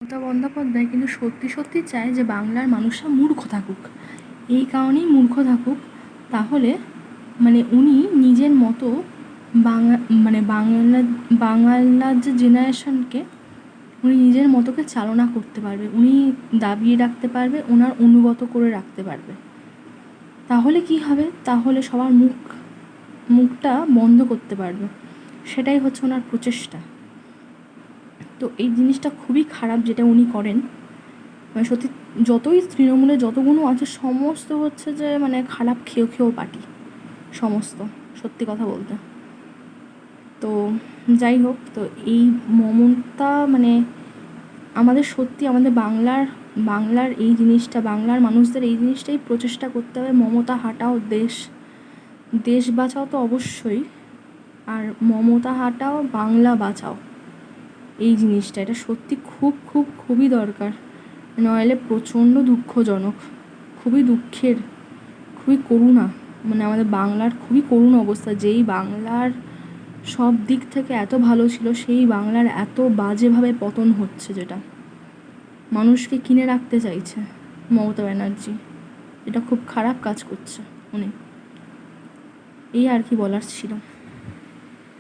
মমতা বন্দ্যোপাধ্যায় কিন্তু সত্যি সত্যি চায় যে বাংলার মানুষরা মূর্খ থাকুক। এই কারণেই মূর্খ থাকুক, তাহলে উনি নিজের মতো বাংলা বাংলার যে জেনারেশনকে উনি নিজের মতোকে চালনা করতে পারবে, উনি দাবিয়ে রাখতে পারবে, ওনার অনুগত করে রাখতে পারবে। তাহলে কি হবে? তাহলে সবার মুখটা বন্ধ করতে পারবে। সেটাই হচ্ছে ওনার প্রচেষ্টা। তো এই জিনিসটা খুবই খারাপ যেটা উনি করেন। সত্যি যতই তৃণমূলে যতগুলো আছে সমস্ত হচ্ছে যে খারাপ খেয়েও পার্টি সমস্ত, সত্যি কথা বলতে। তো যাই হোক, তো এই মমতা আমাদের সত্যি আমাদের বাংলার এই জিনিসটা, বাংলার মানুষদের এই জিনিসটাই প্রচেষ্টা করতে হবে। মমতা হাটাও, দেশ বাঁচাও তো অবশ্যই, আর মমতা হাটাও, বাংলা বাঁচাও। এই জিনিসটা এটা সত্যি খুবই দরকার, নইলে প্রচণ্ড দুঃখজনক, খুবই দুঃখের, খুবই করুণা। আমাদের বাংলার খুবই করুণ অবস্থা। যেই বাংলার সব দিক থেকে এত ভালো ছিল, সেই বাংলার এত বাজেভাবে পতন হচ্ছে, যেটা মানুষকে কিনে রাখতে চাইছে মমতা ব্যানার্জি। এটা খুব খারাপ কাজ করছে উনি। এই আর কি বলার ছিল।